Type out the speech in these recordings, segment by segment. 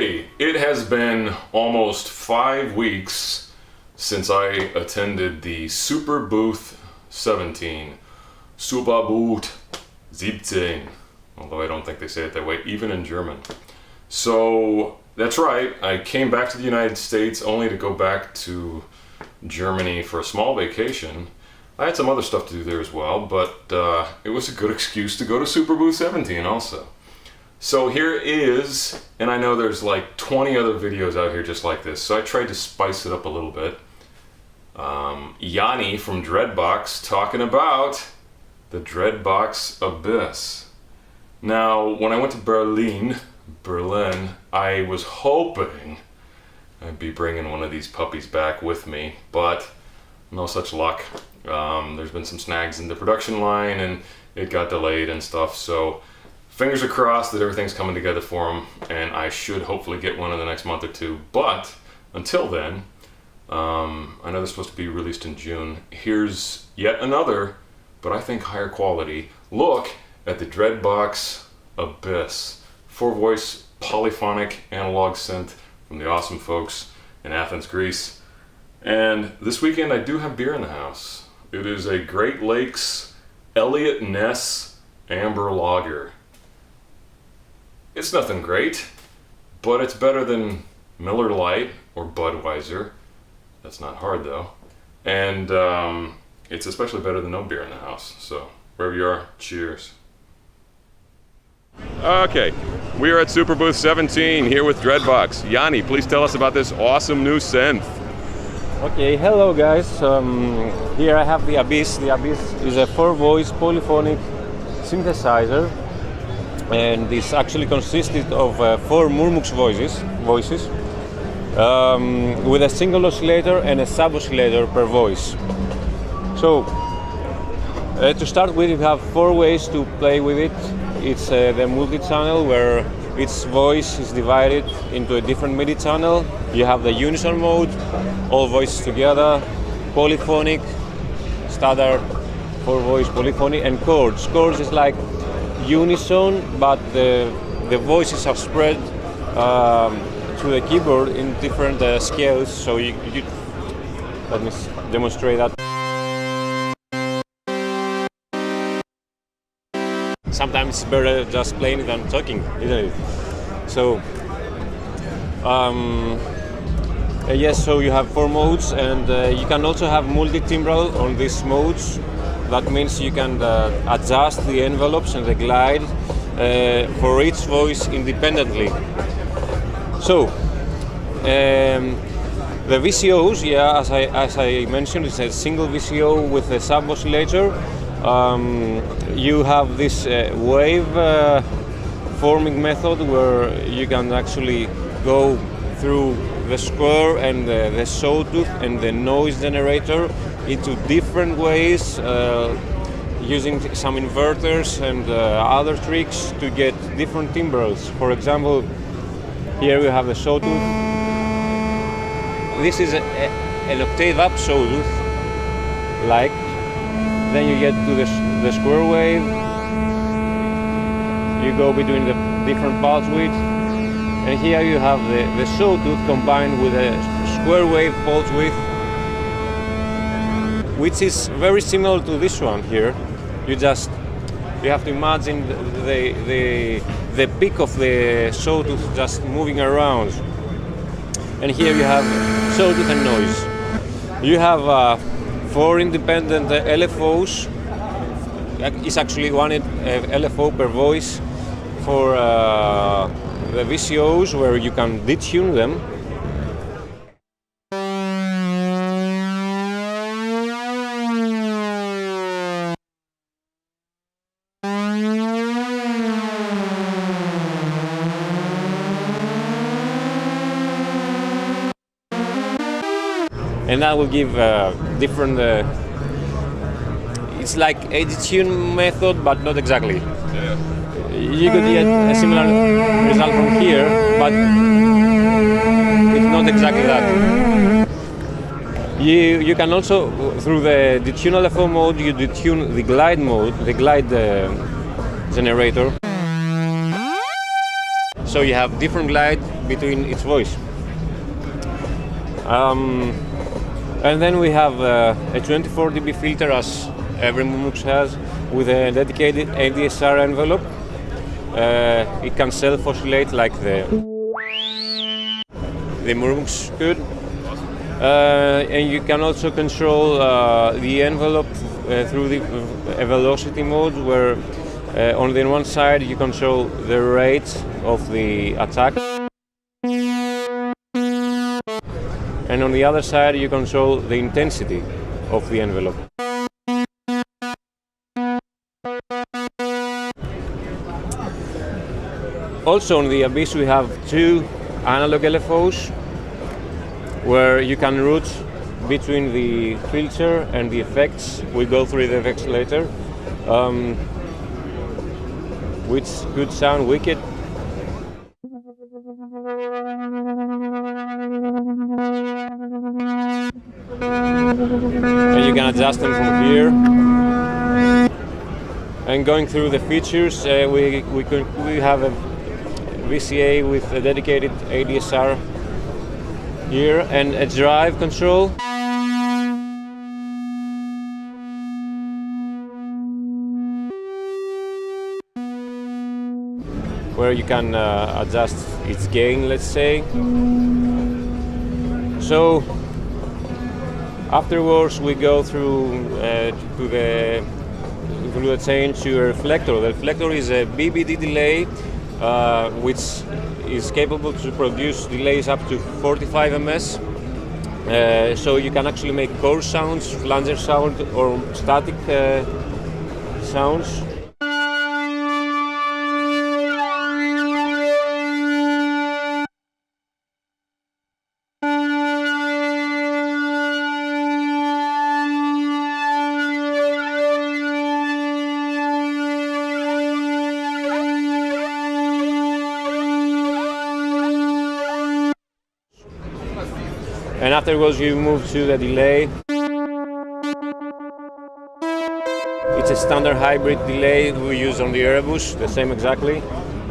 Okay, it has been almost 5 weeks since I attended the Superbooth 17. Superbooth 17. Although I don't think they say it that way, even in German. So, that's right, I came back to the United States only to go back to Germany for a small vacation. I had some other stuff to do there as well, but it was a good excuse to go to Superbooth 17 also. So here is, and I know there's like 20 other videos out here just like this, so I tried to spice it up a little bit. Yannis from Dreadbox talking about the Dreadbox Abyss. Now, when I went to Berlin, I was hoping I'd be bringing one of these puppies back with me, but no such luck. There's been some snags in the production line and it got delayed and stuff, so fingers are crossed that everything's coming together for them, and I should hopefully get one in the next month or two. But until then, I know they're supposed to be released in June. Here's yet another, but I think higher quality, look at the Dreadbox Abyss. 4-voice polyphonic analog synth from the awesome folks in Athens, Greece. And this weekend I do have beer in the house. It is a Great Lakes Elliot Ness Amber Lager. It's nothing great, but it's better than Miller Lite or Budweiser. That's not hard though. And it's especially better than no beer in the house. So wherever you are, cheers. Okay, we are at Superbooth 17 here with Dreadbox. Yannis, please tell us about this awesome new synth. Okay, hello guys. Here I have the Abyss. The Abyss is a 4-voice polyphonic synthesizer. And this actually consisted of 4 murmux voices with a single oscillator and a sub-oscillator per voice. So, to start with, you have 4 ways to play with it. It's the multi-channel, where each voice is divided into a different MIDI channel. You have the unison mode, all voices together, polyphonic, standard 4-voice polyphonic, and chords. Chords is like unison, but the voices are spread to the keyboard in different scales. So you let me demonstrate that. Sometimes it's better just playing than talking, isn't it? So yes, so you have 4 modes, and you can also have multitimbral on these modes. That means you can adjust the envelopes and the glide for each voice independently. So, the VCOs, yeah, as I mentioned, it's a single VCO with a sub-oscillator. You have this wave forming method where you can actually go through the square and the sawtooth and the noise generator into different ways, using some inverters and other tricks to get different timbrels. For example, here we have the sawtooth. This is an octave up sawtooth, like. Then you get to the square wave. You go between the different pulse widths, and here you have the sawtooth combined with a square wave pulse width, which is very similar to this one here. You have to imagine the peak of the sawtooth just moving around. And here you have sawtooth and noise. You have 4 independent LFOs. It's actually 1 LFO per voice for the VCOs, where you can detune them. And that will give different. It's like a Detune method, but not exactly. Yeah. You could get a similar result from here, but it's not exactly that. You can also, through the Detune LFO mode, you detune the glide mode, the glide generator. so you have different glide between each voice. And then we have a 24 dB filter, as every Murmux has, with a dedicated ADSR envelope. It can self-oscillate like the Murmux could. And you can also control the envelope through the velocity mode, where on the one side you control the rate of the attack, and on the other side you control the intensity of the envelope. Also on the Abyss we have two analog LFOs, where you can route between the filter and the effects. We'll go through the effects later, which could sound wicked. And you can adjust them from here. And going through the features, we have a VCA with a dedicated ADSR here and a drive control. Where you can adjust its gain, let's say. So afterwards we go through the change to a reflector. The reflector is a BBD delay which is capable to produce delays up to 45 ms. So you can actually make chorus sounds, flanger sound, or static sounds. And afterwards you move to the delay. It's a standard hybrid delay we use on the Erebus, the same exactly.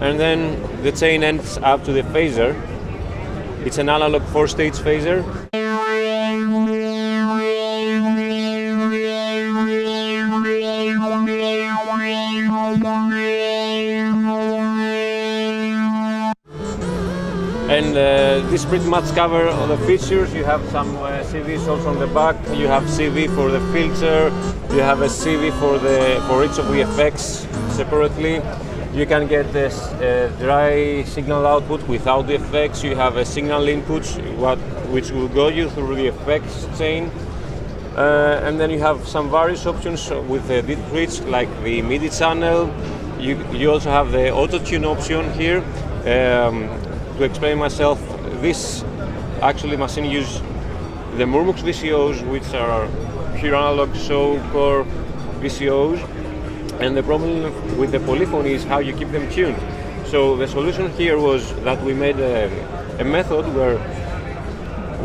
And then the chain ends up to the phaser. It's an analog 4-stage phaser. And this pretty much covers all the features. You have some CVs also on the back. You have CV for the filter. You have a CV for each of the effects separately. You can get this dry signal output without the effects. You have a signal input, which will go you through the effects chain. And then you have some various options with the bridge, like the MIDI channel. You also have the auto-tune option here. To explain myself, this actually machine uses the Murmux VCOs, which are pure analog show core VCOs, and the problem with the polyphony is how you keep them tuned. So the solution here was that we made a method where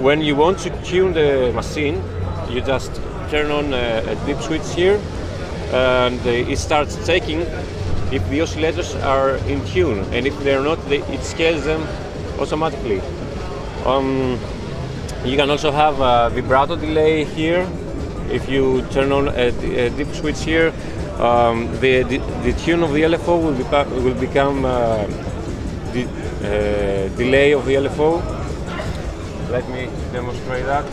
when you want to tune the machine, you just turn on a dip switch here, and it starts checking if the oscillators are in tune, and if they're not, it scales them automatically. You can also have a vibrato delay here. If you turn on a dip switch here, the tune of the LFO will become the delay of the LFO. Let me demonstrate that.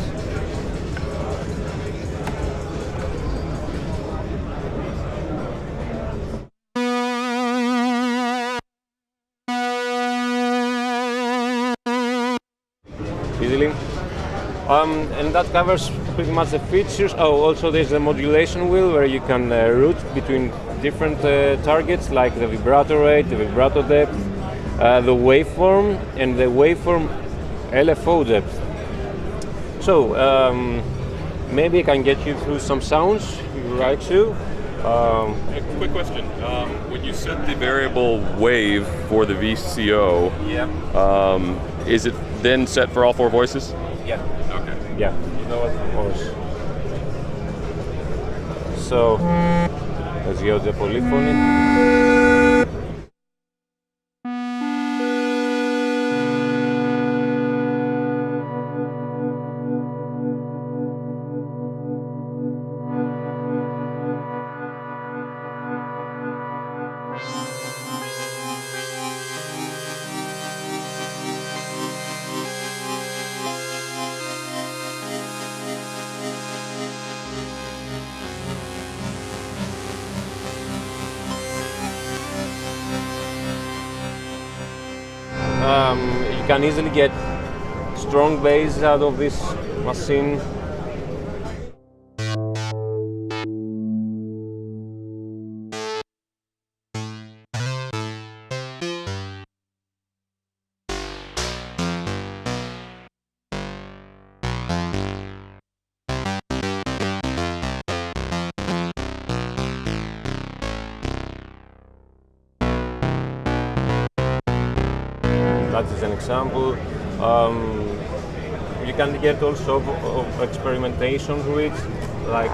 Easily. And that covers pretty much the features. Oh, also there's a modulation wheel where you can route between different targets, like the vibrato rate, the vibrato depth, the waveform, and the waveform LFO depth. So maybe I can get you through some sounds if you would like to. A quick question. When you set the variable wave for the VCO, is it then set for all four voices? Yeah. Okay. Yeah. You know what? Of course. So let's go to the polyphony. You can easily get strong bass out of this machine. That is an example. You can get also of experimentation with it, like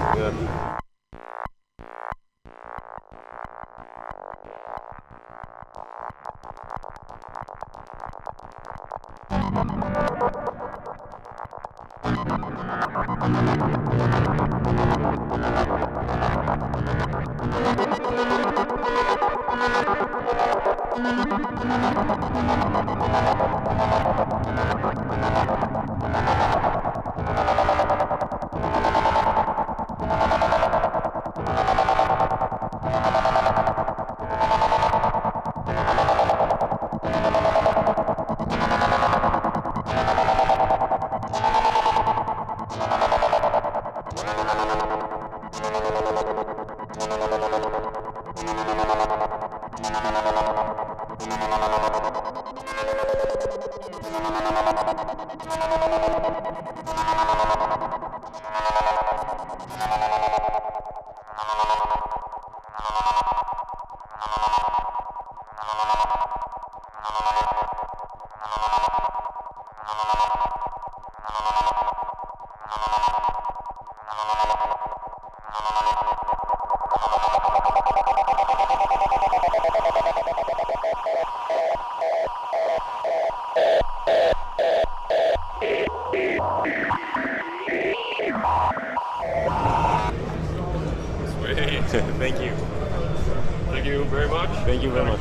Thank you. Thank you very much. Thank you very much.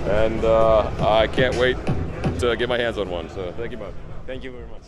And I can't wait to get my hands on one. So thank you much. Thank you very much.